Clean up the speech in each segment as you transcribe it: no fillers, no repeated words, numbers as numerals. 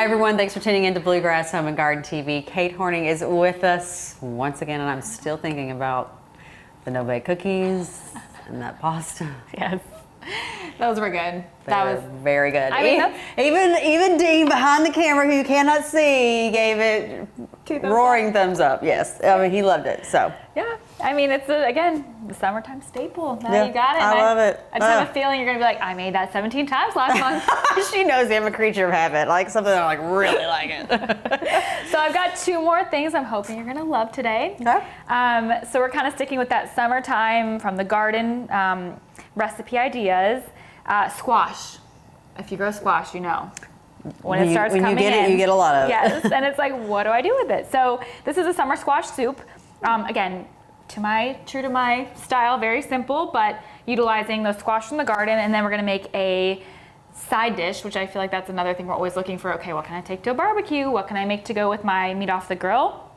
Hi everyone, thanks for tuning in to Bluegrass Home Garden TV. Kate Horning is with us once again, and I'm still thinking about the no-bake cookies and that pasta. Yes, those were good. That was very good. I mean, even Dean behind the camera, who you cannot see, gave it roaring thumbs up. Yes, I mean he loved it. So yeah, I mean it's again the summertime staple. Now yeah, you got it. I love it. I just have a feeling you're gonna be like, I made that 17 times last month. She knows I'm a creature of habit. Like something I really like it. So I've got 2 more things I'm hoping you're gonna love today. Okay. So we're kind of sticking with that summertime from the garden recipe ideas. Squash. If you grow squash, you know. When it starts coming in. When you get it, you get a lot of it. Yes, and it's like, what do I do with it? So this is a summer squash soup. Again, true to my style, very simple, but utilizing the squash from the garden, and then we're gonna make a side dish, which I feel like that's another thing we're always looking for. Okay, what can I take to a barbecue? What can I make to go with my meat off the grill?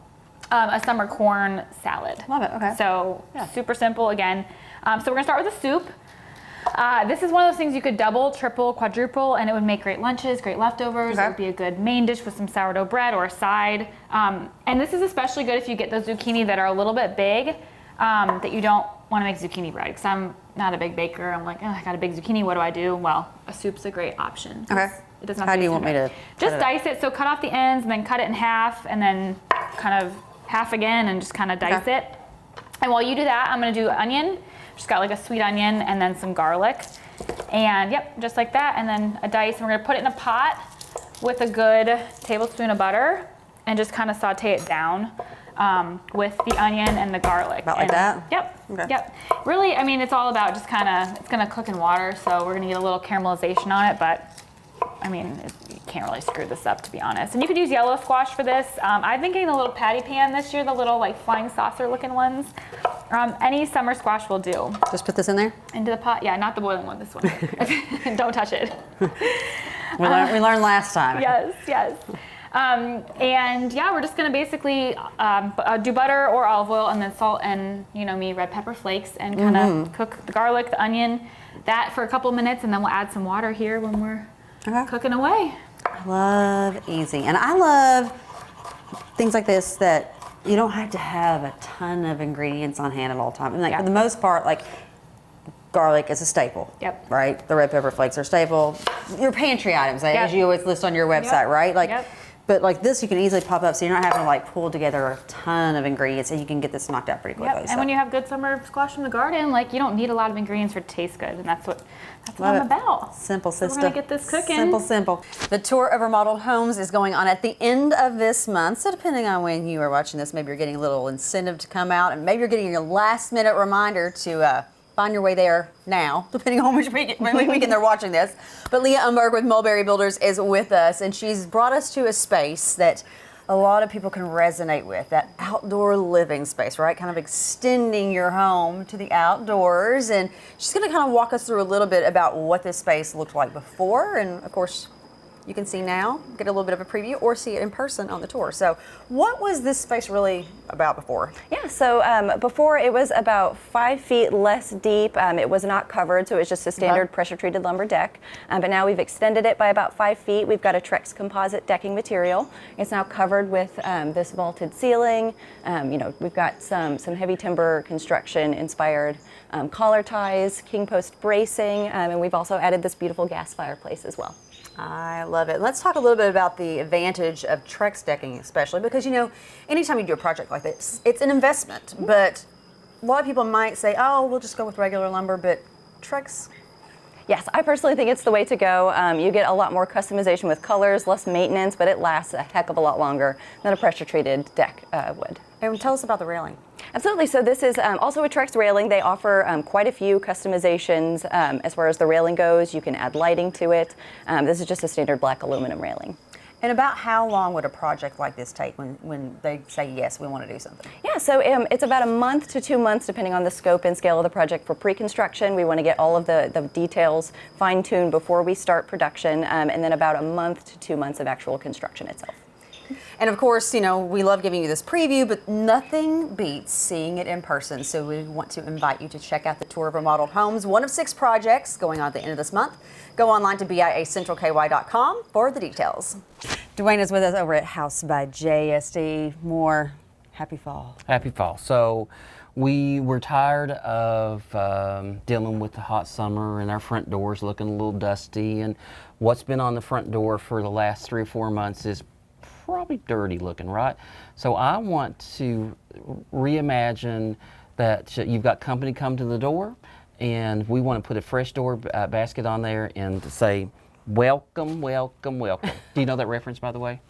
A summer corn salad. Love it, okay. So yeah, super simple again. So we're gonna start with a soup. This is one of those things you could double, triple, quadruple, and it would make great lunches, great leftovers. Okay. It would be a good main dish with some sourdough bread or a side. And this is especially good if you get those zucchini that are a little bit big, that you don't want to make zucchini bread. Because I'm not a big baker. I'm like, oh, I got a big zucchini. What do I do? Well, a soup's a great option. Okay. It does not. How do you want me to? Just dice it. So cut off the ends and then cut it in half, and then kind of half again, and just kind of dice it. And while you do that, I'm going to do onion. Just got like a sweet onion and then some garlic. And yep, just like that. And then a dice. And we're gonna put it in a pot with a good tablespoon of butter and just kind of saute it down with the onion and the garlic. About like that? Yep, Okay. yep. Really, I mean, it's all about just kind of, it's gonna cook in water, so we're gonna get a little caramelization on it, but I mean, you can't really screw this up, to be honest. And you could use yellow squash for this. I've been getting the little patty pan this year, the little like flying saucer looking ones. Any summer squash will do. Just put this in there? Into the pot, yeah, not the boiling one, this one. Don't touch it. We learned last time. Yes, yes. And yeah, we're just gonna basically do butter or olive oil and then salt and, you know me, red pepper flakes, and kind of cook the garlic, the onion, that for a couple minutes, and then we'll add some water here when we're cooking away. I love easy. And I love things like this that you don't have to have a ton of ingredients on hand at all times. And like for the most part, like garlic is a staple. Yep. Right? The red pepper flakes are staple. Your pantry items, as you always list on your website, right? Like, but like this, you can easily pop up, so you're not having to like pull together a ton of ingredients, and you can get this knocked out pretty quickly. Yep. And when you have good summer squash from the garden, like you don't need a lot of ingredients for it to taste good, and that's what I'm about. Simple, sister. So we're gonna get this cooking. Simple, simple. The tour of remodeled homes is going on at the end of this month. So depending on when you are watching this, maybe you're getting a little incentive to come out, and maybe you're getting your last minute reminder to find your way there now, depending on which weekend they're watching this. But Leah Umberg with Mulberry Builders is with us, and she's brought us to a space that a lot of people can resonate with, that outdoor living space, right? Kind of extending your home to the outdoors. And she's going to kind of walk us through a little bit about what this space looked like before, and of course, you can see now, get a little bit of a preview, or see it in person on the tour. So what was this space really about before? Yeah, so before it was about 5 feet less deep. It was not covered, so it was just a standard pressure-treated lumber deck. But now we've extended it by about 5 feet. We've got a Trex composite decking material. It's now covered with this vaulted ceiling. You know, we've got some heavy timber construction inspired collar ties, king post bracing, and we've also added this beautiful gas fireplace as well. I love it. Let's talk a little bit about the advantage of Trex decking, especially because, you know, anytime you do a project like this, it's an investment. But a lot of people might say, oh, we'll just go with regular lumber, but Trex. Yes, I personally think it's the way to go. You get a lot more customization with colors, less maintenance, but it lasts a heck of a lot longer than a pressure-treated deck would. And tell us about the railing. Absolutely. So this is also a Trex railing. They offer quite a few customizations as far as the railing goes. You can add lighting to it. This is just a standard black aluminum railing. And about how long would a project like this take when they say, yes, we want to do something? Yeah, so it's about a month to 2 months, depending on the scope and scale of the project for pre-construction. We want to get all of the details fine-tuned before we start production, and then about a month to 2 months of actual construction itself. And of course, you know, we love giving you this preview, but nothing beats seeing it in person. So we want to invite you to check out the tour of remodeled homes, one of 6 projects going on at the end of this month. Go online to BIACentralKY.com for the details. Dwayne is with us over at House by JSD. More happy fall. Happy fall. So we were tired of dealing with the hot summer and our front doors looking a little dusty, and what's been on the front door for the last 3 or 4 months is probably dirty looking, right? So I want to reimagine that you've got company come to the door, and we want to put a fresh door basket on there and to say, welcome, welcome, welcome. Do you know that reference, by the way?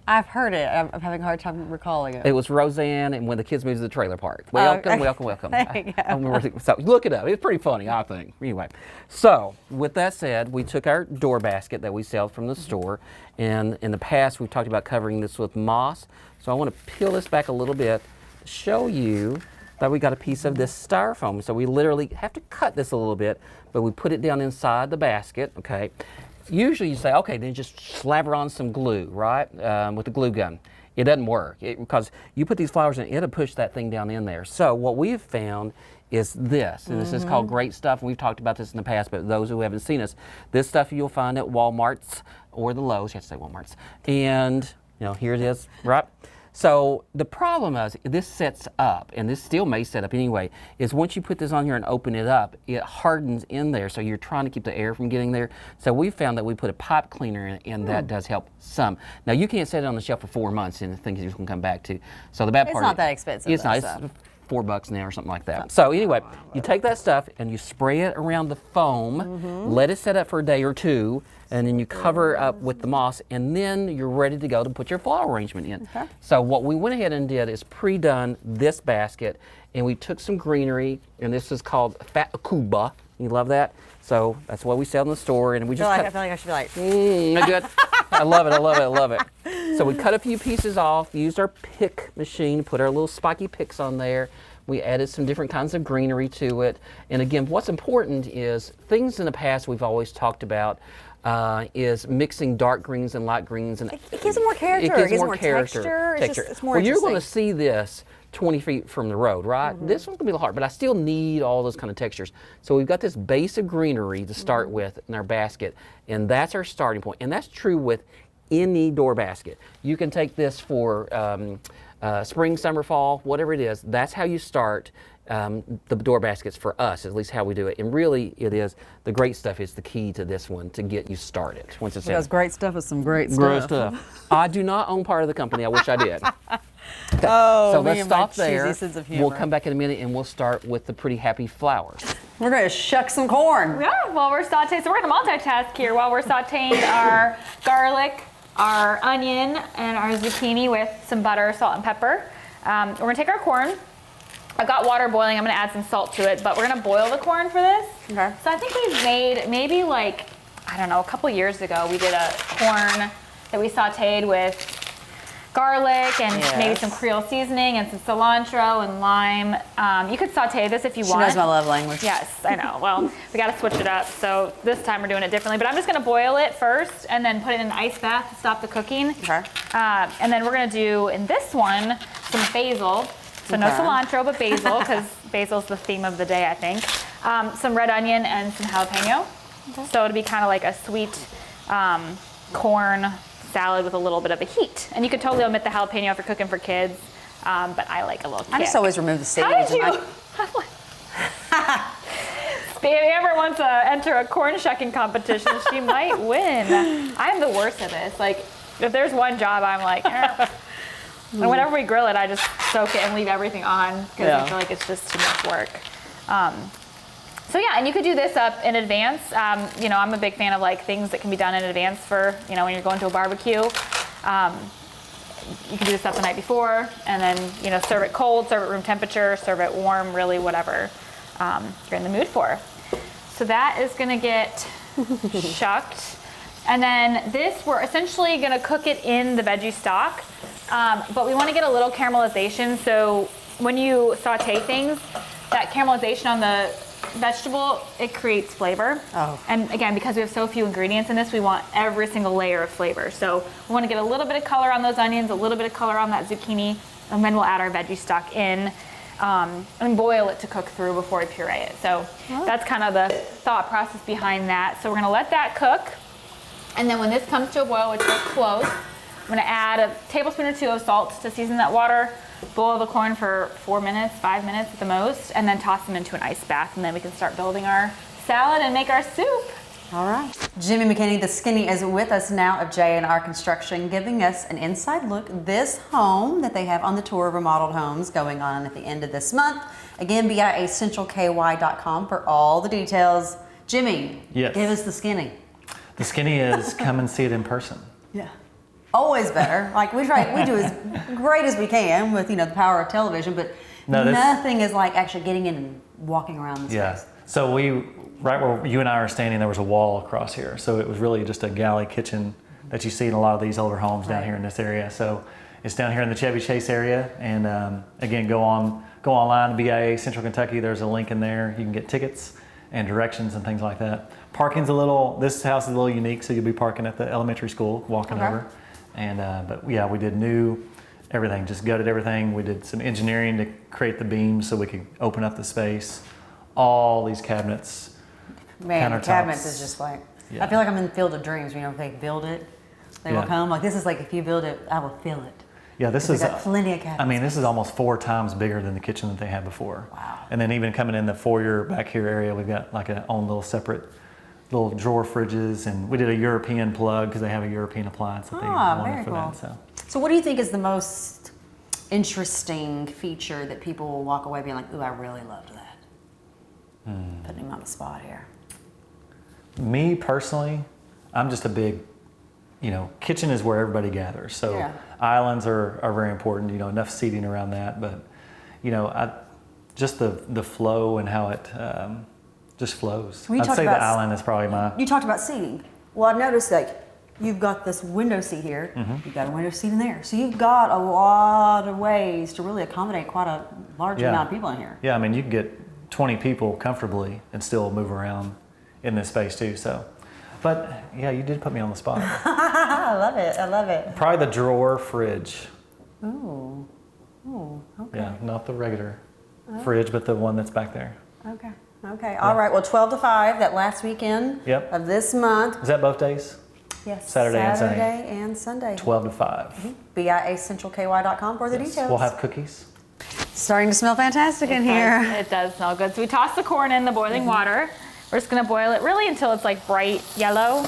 I've heard it. I'm having a hard time recalling it. It was Roseanne and when the kids moved to the trailer park. Welcome, welcome, welcome. There you go. So look it up. It's pretty funny, I think. Anyway, so with that said, we took our door basket that we sell from the store, and in the past we've talked about covering this with moss. So I want to peel this back a little bit, show you that we got a piece of this styrofoam. So we literally have to cut this a little bit, but we put it down inside the basket, okay? Usually you say, okay, then just slabber on some glue, right, with the glue gun. It doesn't work because you put these flowers in, it'll push that thing down in there. So what we've found is this, and this is called Great Stuff. We've talked about this in the past, but those who haven't seen us, this stuff you'll find at Walmart's or the Lowe's. You have to say Walmart's. And, you know, here it is, right? So the problem is this sets up, and this still may set up anyway, is once you put this on here and open it up, it hardens in there, so you're trying to keep the air from getting there. So we found that we put a pipe cleaner in it, and that does help some. Now you can't set it on the shelf for 4 months and think you're going to come back to. So the bad part, it's not that expensive. it's not. It's $4 now or something like that. So anyway, you take that stuff and you spray it around the foam, let it set up for a day or two, and then you cover up with the moss, and then you're ready to go to put your flower arrangement in. Okay. So what we went ahead and did is pre-done this basket, and we took some greenery, and this is called Fat Akuba. You love that? So that's what we sell in the store, and we just I feel like I should be like, good. I love it, I love it, I love it. So we cut a few pieces off, used our pick machine, put our little spiky picks on there. We added some different kinds of greenery to it. And again, what's important is things in the past we've always talked about is mixing dark greens and light greens. And it gives it more character. It gives more texture. It's more well, you're going to interesting. see this 20 feet from the road, right? This one's going to be a little hard, but I still need all those kind of textures. So we've got this base of greenery to start with in our basket, and that's our starting point. And that's true with any door basket. You can take this for spring, summer, fall, whatever it is. That's how you start the door baskets for us, at least how we do it. And really, it is the great stuff is the key to this one to get you started. Once it's Because great stuff is some great stuff. great stuff. I do not own part of the company. I wish I did. Okay. Oh, so me let's and my stop cheesy there. sense of humor. We'll come back in a minute and we'll start with the pretty happy flowers. We're going to shuck some corn. Yeah, while we're sauteing, so we're gonna multitask here while we're sauteing our garlic, our onion, and our zucchini with some butter, salt, and pepper. We're gonna take our corn. I've got water boiling, I'm gonna add some salt to it, but we're gonna boil the corn for this. Okay. So I think we've made, maybe like, I don't know, a couple years ago, we did a corn that we sauteed with garlic and maybe some Creole seasoning and some cilantro and lime. You could saute this if you want. She knows my love language. Yes, I know. Well, we got to switch it up. So this time we're doing it differently. But I'm just going to boil it first and then put it in an ice bath to stop the cooking. Okay. And then we're going to do, in this one, some basil. So no cilantro, but basil, because basil's the theme of the day, I think. Some red onion and some jalapeno. Okay. So it'll be kind of like a sweet corn salad with a little bit of a heat. And you could totally omit the jalapeno if you're cooking for kids, but I like a little kick. I just always remove the seeds. How did you? If Amber wants to enter a corn shucking competition, she might win. I'm the worst at this. Like, if there's one job, I'm like, eh. And whenever we grill it, I just soak it and leave everything on because I feel like it's just too much work. So yeah, and you could do this up in advance. You know, I'm a big fan of like things that can be done in advance for, you know, when you're going to a barbecue. You can do this up the night before and then, you know, serve it cold, serve it room temperature, serve it warm, really whatever you're in the mood for. So that is gonna get shucked. And then this, we're essentially gonna cook it in the veggie stock, but we wanna get a little caramelization. So when you saute things, that caramelization on the vegetable, it creates flavor. Oh. And again, because we have so few ingredients in this, we want every single layer of flavor. So we want to get a little bit of color on those onions, a little bit of color on that zucchini, and then we'll add our veggie stock in and boil it to cook through before we puree it. So that's kind of the thought process behind that. So we're going to let that cook. And then when this comes to a boil, which we're close, I'm gonna add a tablespoon or 2 of salt to season that water, boil the corn for 4 minutes, 5 minutes at the most, and then toss them into an ice bath, and then we can start building our salad and make our soup. All right. Jimmy McKinney, the skinny, is with us now of J&R Construction, giving us an inside look. This home that they have on the tour of remodeled homes going on at the end of this month. Again, BIACentralKY.com for all the details. Jimmy, Yes. give us the skinny. The skinny is come and see it in person. Yeah. Always better. Like we do as great as we can with, the power of television, but nothing is like actually getting in and walking around the space. So right where you and I are standing, there was a wall across here. So it was really just a galley kitchen that you see in a lot of these older homes down here in this area. So it's down here in the Chevy Chase area. And again, go online to BIA Central Kentucky. There's a link in there. You can get tickets and directions and things like that. Parking's this house is a little unique. So you'll be parking at the elementary school, walking over. And but yeah, we did new everything, just gutted everything. We did some engineering to create the beams so we could open up the space. All these cabinets. Man, the countertops. cabinets is just like, I feel like I'm in the Field of Dreams. If they build it, they will come. Like this is like, if you build it, I will fill it. Yeah, this is got plenty of cabinets. I mean, this is almost 4 times bigger than the kitchen that they had before. Wow. And then even coming in the foyer back here area, we've got like a own little separate little drawer fridges, and we did a European plug because they have a European appliance that they wanted very for cool. that. So what do you think is the most interesting feature that people will walk away being like, ooh, I really loved that? Putting him on the spot here. Me personally, I'm just a big, kitchen is where everybody gathers. So islands are very important, enough seating around that. But, just the flow and how it just flows. Well, I'd say the island is probably my... You talked about seating. Well, I've noticed you've got this window seat here. You've got a window seat in there. So you've got a lot of ways to really accommodate quite a large amount of people in here. Yeah, I mean, you can get 20 people comfortably and still move around in this space too. So, but yeah, you did put me on the spot. I love it. I love it. Probably the drawer fridge. Ooh, okay. Yeah, not the regular fridge, but the one that's back there. Okay. All right. Well, 12 to 5, that last weekend of this month. Is that both days? Yes. Saturday and Sunday. Saturday and Sunday. 12 to 5. BIACentralKY.com for the details. We'll have cookies. Starting to smell fantastic in here. It does smell good. So we toss the corn in the boiling water. We're just gonna boil it really until it's like bright yellow.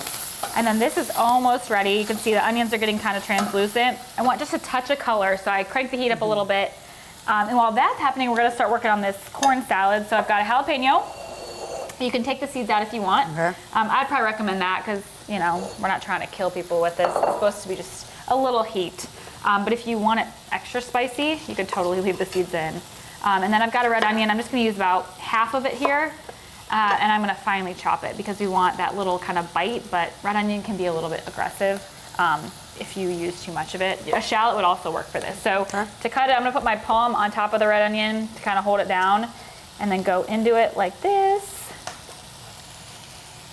And then this is almost ready. You can see the onions are getting kind of translucent. I want just a touch of color, so I crank the heat up a little bit. And while that's happening, we're gonna start working on this corn salad. So I've got a jalapeno. You can take the seeds out if you want. I'd probably recommend that because, we're not trying to kill people with this. It's supposed to be just a little heat. But if you want it extra spicy, you could totally leave the seeds in. And then I've got a red onion. I'm just gonna use about half of it here. And I'm gonna finely chop it because we want that little kind of bite, but red onion can be a little bit aggressive if you use too much of it. A shallot would also work for this. So to cut it, I'm gonna put my palm on top of the red onion to kind of hold it down and then go into it like this.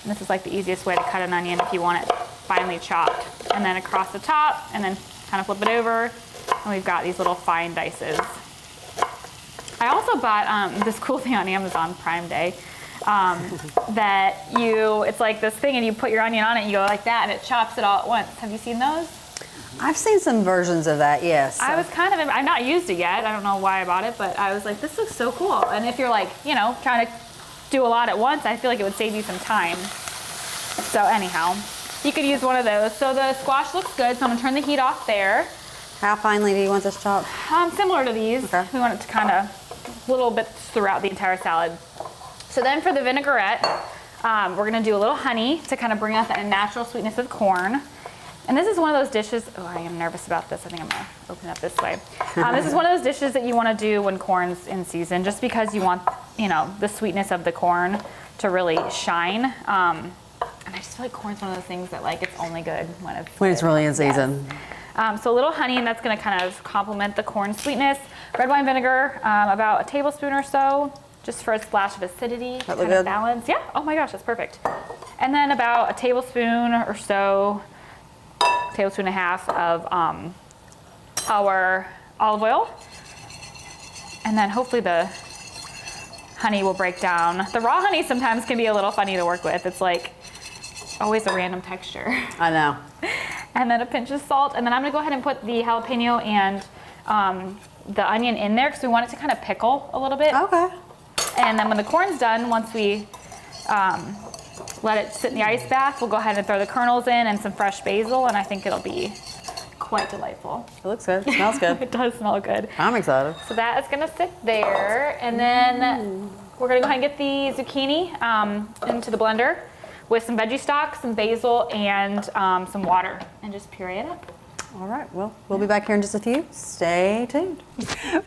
And this is like the easiest way to cut an onion if you want it finely chopped. And then across the top, and then kind of flip it over, and we've got these little fine dices. I also bought this cool thing on Amazon Prime Day it's like this thing and you put your onion on it and you go like that and it chops it all at once. Have you seen those? I've seen some versions of that, yes. I've not used it yet. I don't know why I bought it, but I was like, this looks so cool. And if you're like, trying to do a lot at once, I feel like it would save you some time. So anyhow, you could use one of those. So the squash looks good, so I'm gonna turn the heat off there. How finely do you want this chopped? Similar to these. Okay. We want it to kind of little bits throughout the entire salad. So then for the vinaigrette, we're gonna do a little honey to kind of bring out that natural sweetness of corn. And this is one of those dishes, I am nervous about this. I think I'm gonna open it up this way. This is one of those dishes that you wanna do when corn's in season, just because you want, the sweetness of the corn to really shine. And I just feel like corn's one of those things that it's only good when it's really in season. Yes. So a little honey, and that's gonna kind of complement the corn sweetness. Red wine vinegar, about a tablespoon or so, just for a splash of acidity, That look kind of good? balance. Yeah, oh my gosh, that's perfect. And then about a tablespoon or so, tablespoon and a half of our olive oil. And then hopefully the honey will break down. The raw honey sometimes can be a little funny to work with. It's like, always a random texture. I know. And then a pinch of salt. And then I'm gonna go ahead and put the jalapeno and the onion in there because we want it to kind of pickle a little bit. Okay. And then when the corn's done, once we let it sit in the ice bath, we'll go ahead and throw the kernels in and some fresh basil, and I think it'll be quite delightful. It looks good. It smells good. It does smell good. I'm excited. So that is gonna sit there, and then we're gonna go ahead and get the zucchini into the blender with some veggie stock, some basil, and some water, and just puree it up. All right, well, we'll be back here in just a few. Stay tuned.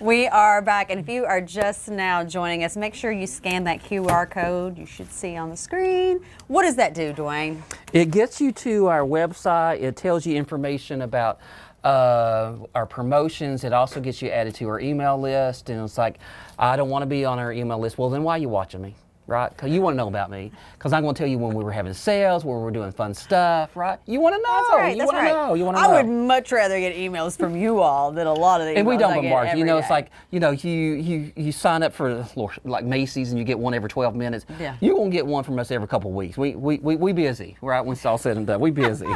We are back, and if you are just now joining us, make sure you scan that QR code you should see on the screen. What does that do, Dwayne? It gets you to our website. It tells you information about our promotions. It also gets you added to our email list. And it's like, I don't want to be on our email list. Well, then why are you watching me? Right? Because you want to know about me. Because I'm going to tell you when we were having sales, where we're doing fun stuff, right? You want to know. That's right. You That's want to right. know. You want to know. I would much rather get emails from you all than a lot of the emails And we don't I get bombard you. every You know, day. it's like, you know, you sign up for like Macy's and you get one every 12 minutes. Yeah. You're going to get one from us every couple of weeks. We busy, right? When it's all said and done, we busy.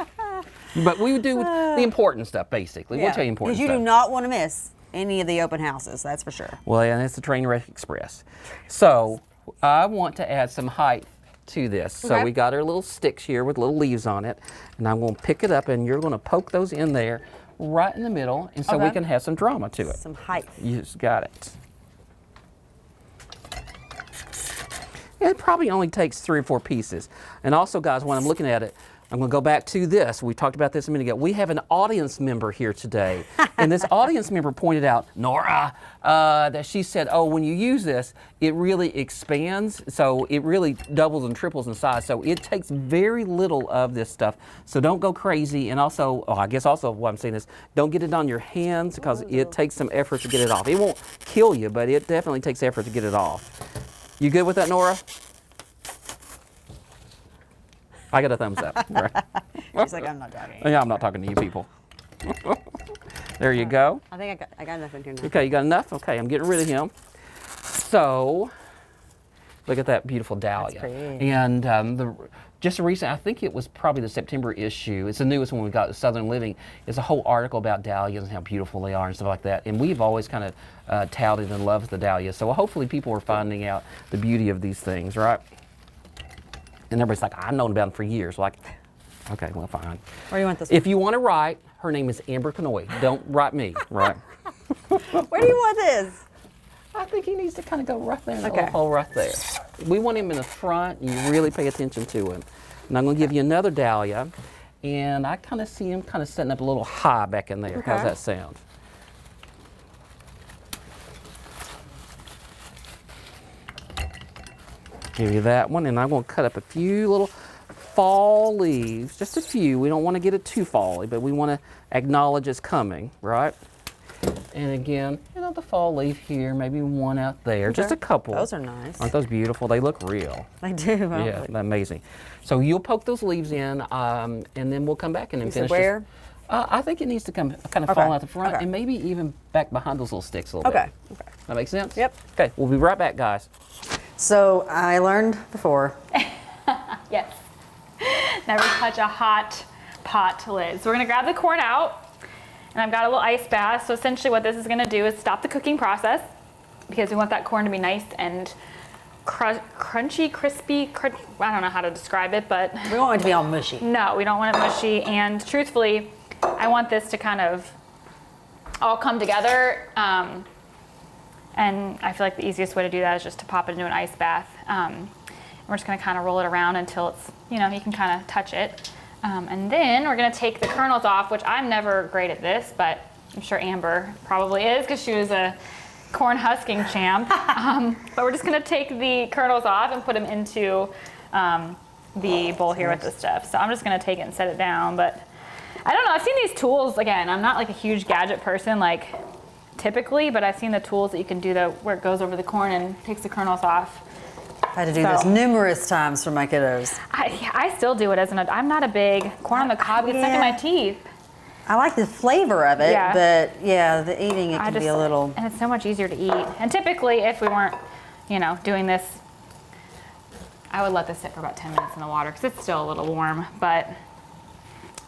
But we do the important stuff, basically. We'll tell you important Because stuff. you do not want to miss any of the open houses, that's for sure. Well, and it's the Trainwreck Express. So I want to add some height to this. So Okay. we got our little sticks here with little leaves on it. And I'm going to pick it up and you're going to poke those in there right in the middle. And so we Okay. can have some drama to it. Some height. You just got it. It probably only takes 3 or 4 pieces. And also, guys, when I'm looking at it, I'm going to go back to this. We talked about this a minute ago. We have an audience member here today. And this audience member pointed out, Nora, that she said, oh, when you use this, it really expands. So it really doubles and triples in size. So it takes very little of this stuff. So don't go crazy. And also, I guess also what I'm saying is, don't get it on your hands because it takes some effort to get it off. It won't kill you, but it definitely takes effort to get it off. You good with that, Nora? I got a thumbs up. Right. She's like, I'm not talking. Yeah, I'm not talking to you people. There you go. I think I got enough in here now. Okay, you got enough? Okay, I'm getting rid of him. So, look at that beautiful dahlia. pretty. And just recent, I think it was probably the September issue. It's the newest one we got, Southern Living. It's a whole article about dahlias and how beautiful they are and stuff like that. And we've always kind of touted and loved the dahlias. So hopefully people are finding out the beauty of these things, right? And everybody's like, I've known about them for years. Like, okay, well, fine. Where do you want this If you want to write, her name is Amber Canoy. Don't write me, right? one? Where do you want this? I think he needs to kind of go right there in the Okay. little hole right there. We want him in the front, and you really pay attention to him. And I'm going to give you another dahlia, and I kind of see him kind of setting up a little high back in there. How's Okay. that sound? Give you that one, and I'm going to cut up a few little fall leaves, just a few. We don't want to get it too fally, but we want to acknowledge it's coming, right? And again, you know, the fall leaf here, maybe one out there, just a couple. Those are nice. Aren't those beautiful? They look real. They do. Huh? Yeah, they're amazing. So you'll poke those leaves in, and then we'll come back and then You said finish. where? I think it needs to come kind of Okay. fall out the front, Okay. and maybe even back behind those little sticks a little Okay. bit. That makes sense? Yep. Okay, we'll be right back, guys. So I learned before. Yes. Never touch a hot pot lid. So we're gonna grab the corn out, and I've got a little ice bath. So essentially what this is gonna do is stop the cooking process because we want that corn to be nice and crunchy, crispy. I don't know how to describe it, but We want it to be all mushy. no, we don't want it mushy. And truthfully, I want this to kind of all come together. And I feel like the easiest way to do that is just to pop it into an ice bath. We're just gonna kind of roll it around until it's, you know, you can kind of touch it. And then we're gonna take the kernels off, which I'm never great at this, but I'm sure Amber probably is because she was a corn husking champ. But we're just gonna take the kernels off and put them into the bowl here with the stuff. So I'm just gonna take it and set it down. But I don't know, I've seen these tools, again, I'm not like a huge gadget person like typically, but I've seen the tools that you can do that where it goes over the corn and takes the kernels off. I had to do this numerous times for my kiddos. I still do it as an adult. I'm not a big corn on the cob gets stuck in my teeth. I like the flavor of it, Yeah. but yeah, the eating it I can be a little. and it's so much easier to eat. And typically, if we weren't, you know, doing this, I would let this sit for about 10 minutes in the water because it's still a little warm, but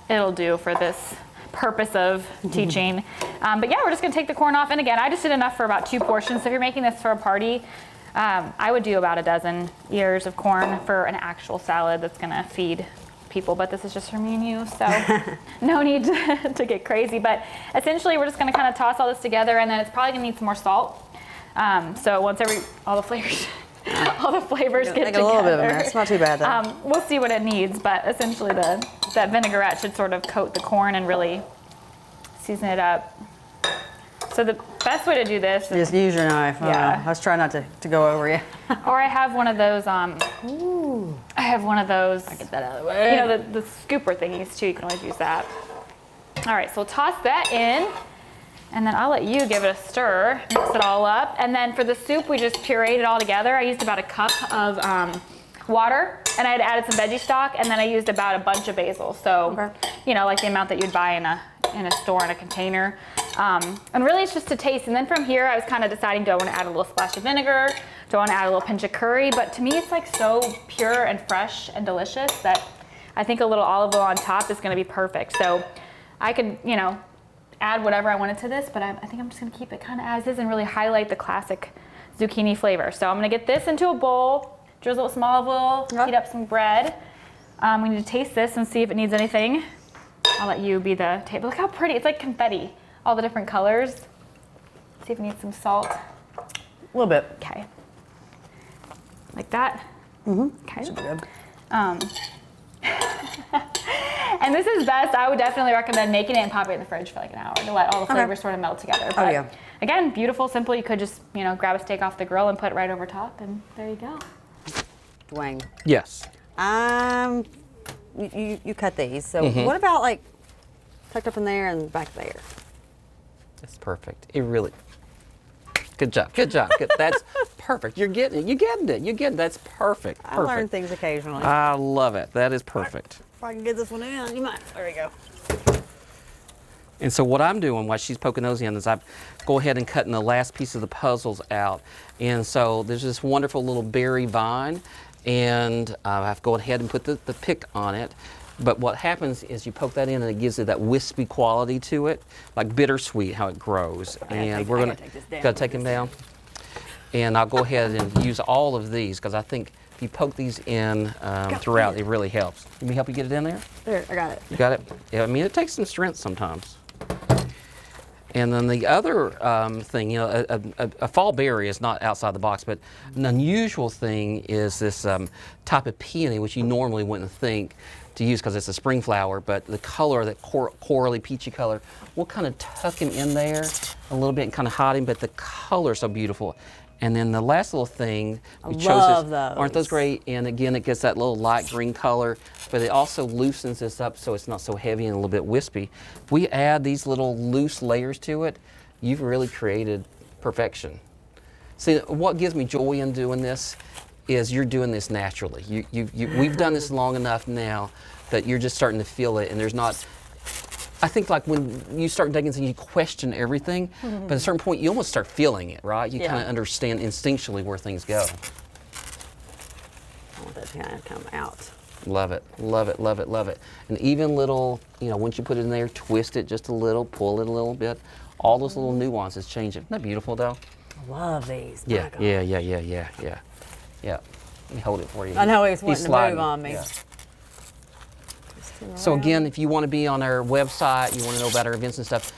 it'll do for this purpose of teaching. But yeah, we're just gonna take the corn off. And again, I just did enough for about 2 portions. So if you're making this for a party, I would do about a dozen ears of corn for an actual salad that's gonna feed people, but this is just for me and you, so no need to get crazy. But essentially, we're just gonna kind of toss all this together, and then it's probably gonna need some more salt. So once all the flavors get Make together, a little bit of a mess. Not too bad though. we'll see what it needs. But essentially, that vinaigrette should sort of coat the corn and really season it up. So the best way to do this is, Just use your knife. Yeah. I was trying not to go over you. or I have one of those. I have one of those. Get that out of the way. You know, the scooper thingies too. You can always use that. All right, so we'll toss that in, and then I'll let you give it a stir, mix it all up. And then for the soup, we just pureed it all together. I used about a cup of water, and I had added some veggie stock, and then I used about a bunch of basil. So, you know, like the amount that you'd buy in a store in a container. And really it's just to taste. And then from here, I was kind of deciding, do I want to add a little splash of vinegar? Do I want to add a little pinch of curry? But to me, it's like so pure and fresh and delicious that I think a little olive oil on top is going to be perfect. So I could, you know, add whatever I wanted to this, but I think I'm just going to keep it kind of as is and really highlight the classic zucchini flavor. So I'm going to get this into a bowl, drizzle with some olive oil, heat up some bread. We need to taste this and see if it needs anything. I'll let you be the table. Look how pretty. It's like confetti. All the different colors. See if it needs some salt. A little bit. Okay. Like that? Okay. Should be good. And this is best. I would definitely recommend making it and popping it in the fridge for like an hour to let all the flavors sort of melt together. But yeah. Again, beautiful, simple. You could just, you know, grab a steak off the grill and put it right over top, and there you go. Dwayne. Yes. You cut these. So what about like tucked up in there and back there? That's perfect. It really. Good job. Good job. Good. That's perfect. You're getting it. You're getting it. You're getting it. That's perfect. I learn Perfect. things occasionally. I love it. That is perfect. If I can get this one in, you might. There we go. And so what I'm doing while she's poking those in is I go ahead and cutting the last piece of the puzzles out. And so there's this wonderful little berry vine, and I have to go ahead and put the pick on it. But what happens is you poke that in and it gives it that wispy quality to it, like bittersweet how it grows. And we're gonna take them down. And I'll go ahead and use all of these because I think if you poke these in throughout, it really helps. Let me help you get it in there. There, I got it. You got it? Yeah, I mean, it takes some strength sometimes. And then the other thing, you know, a fall berry is not outside the box, but an unusual thing is this type of peony, which you normally wouldn't think to use because it's a spring flower, but the color, that corally peachy color, we'll kind of tuck him in there a little bit and kind of hide him, but the color's so beautiful. And then the last little thing, we chose this. Aren't those great? And again, it gets that little light green color, but it also loosens this up so it's not so heavy and a little bit wispy. If we add these little loose layers to it, you've really created perfection. See, what gives me joy in doing this is you're doing this naturally. We've done this long enough now that you're just starting to feel it, and there's not. I think like when you start digging and you question everything, but at a certain point you almost start feeling it, right? You kind of understand instinctually where things go. I want that to kind of come out. Love it, love it, love it, love it. And even little, you know, once you put it in there, twist it just a little, pull it a little bit. All those little nuances change it. Isn't that beautiful, though? I love these. Yeah. Let me hold it for you. I know he's wanting to sliding. move on me. Yeah. So again, if you want to be on our website, you want to know about our events and stuff,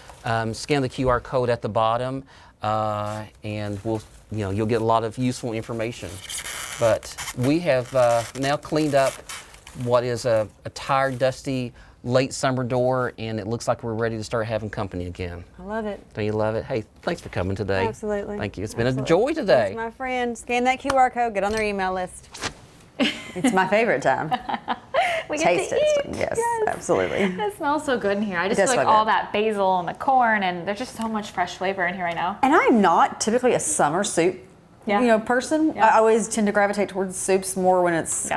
scan the QR code at the bottom, and you'll get a lot of useful information. But we have now cleaned up what is a tired, dusty, late summer door, and it looks like we're ready to start having company again. I love it. Don't you love it? Hey, thanks for coming today. Absolutely. Thank you. It's been a joy today. Thanks, my friend. Scan that QR code. Get on their email list. It's my favorite time. We get Taste to it. eat. Yes, absolutely. It smells so good in here. I just does feel like smell all good. that basil and the corn, and there's just so much fresh flavor in here right now. And I'm not typically a summer soup, person. Yeah. I always tend to gravitate towards soups more when it's,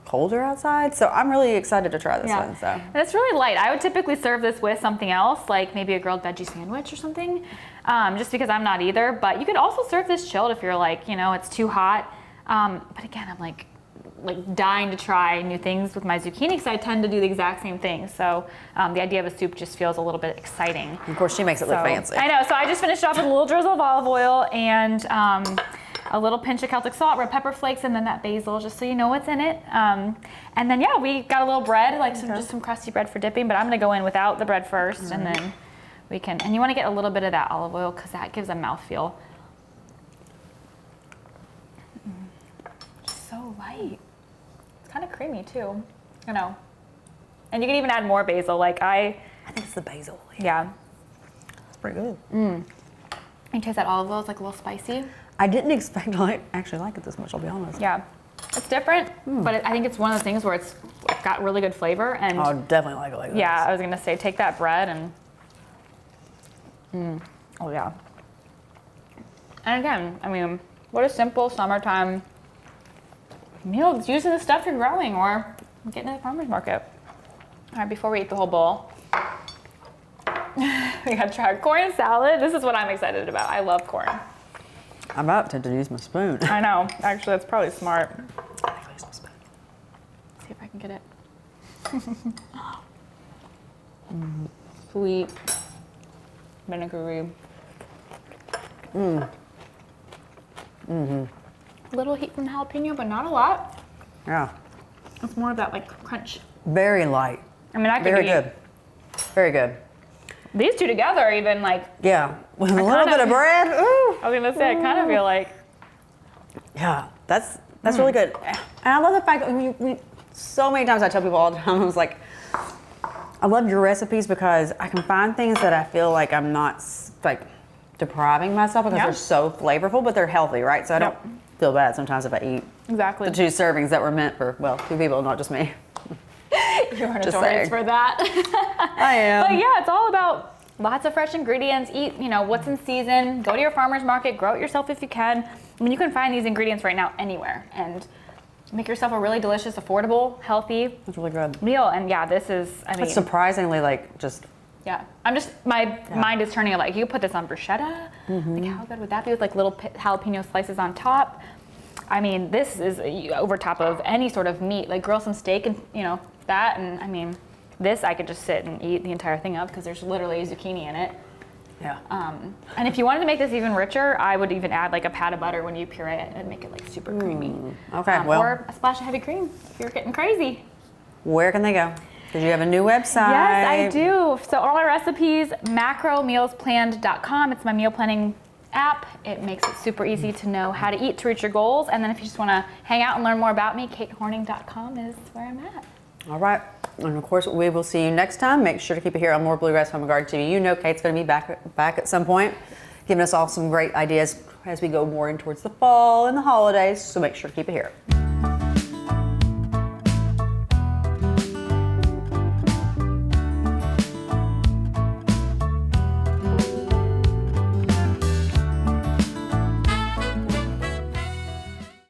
colder outside. So I'm really excited to try this one. So. And it's really light. I would typically serve this with something else, like maybe a grilled veggie sandwich or something, just because I'm not either. But you could also serve this chilled if you're like, it's too hot. But again, I'm like, like dying to try new things with my zucchini because I tend to do the exact same thing. So the idea of a soup just feels a little bit exciting. Of course, she makes it look fancy. I know. So I just finished off with a little drizzle of olive oil and a little pinch of Celtic salt, red pepper flakes, and then that basil, just so you know what's in it. And then yeah, we got a little bread, like just some crusty bread for dipping. But I'm gonna go in without the bread first, and then we can. And you want to get a little bit of that olive oil because that gives a mouthfeel. So light. It's kind of creamy too, you know. And you can even add more basil. Like I think it's the basil. yeah. It's pretty good. You taste that olive oil? It's like a little spicy. I didn't expect to actually like it this much, I'll be honest. Yeah, it's different, but I think it's one of those things where it's got really good flavor. And I'll definitely like it like that. yeah, I was gonna say take that bread and oh yeah. And again, I mean, what a simple summertime meal. It's using the stuff you're growing or getting at the farmer's market. All right, before we eat the whole bowl, we gotta try our corn salad. This is what I'm excited about. I love corn. I'm about to use my spoon. I know. Actually, that's probably smart. I'll use my spoon. See if I can get it. Sweet, vinegary. Little heat from the jalapeno, but not a lot. Yeah. It's more of that like crunch. Very light. I mean, I could Very eat good. Very good. these two together, even like. Yeah. With a little kind bit of- of bread. Ooh. I was gonna say, I kind of feel like. Yeah, that's really good. And I love the fact that we so many times I tell people all the time, I was like, I love your recipes because I can find things that I feel like I'm not like depriving myself because Yeah. they're so flavorful, but they're healthy, right? So I don't feel bad sometimes if I eat Exactly. the 2 servings that were meant for, well, 2 people, not just me. You're Just notorious saying. for that. I am. But yeah, it's all about lots of fresh ingredients. Eat, what's in season. Go to your farmer's market. Grow it yourself if you can. I mean, you can find these ingredients right now anywhere and make yourself a really delicious, affordable, healthy It's really good. meal. meal. And yeah, this is, I mean, It's surprisingly like just, yeah. My mind is turning like, you could put this on bruschetta. Like, how good would that be with like little jalapeno slices on top? I mean, this is over top of any sort of meat. Like grill some steak and that, and I mean, this I could just sit and eat the entire thing up because there's literally zucchini in it. yeah. And if you wanted to make this even richer, I would even add like a pat of butter when you puree it and make it like super creamy. Okay, well, or a splash of heavy cream if you're getting crazy. where can they go? Because you have a new website. Yes, I do. So all our recipes, macromealsplanned.com. It's my meal planning app. It makes it super easy to know how to eat to reach your goals. And then if you just want to hang out and learn more about me, katehorning.com is where I'm at. All right. And of course, we will see you next time. Make sure to keep it here on more Bluegrass Home Garden TV. You know Kate's going to be back at some point, giving us all some great ideas as we go more in towards the fall and the holidays. So make sure to keep it here.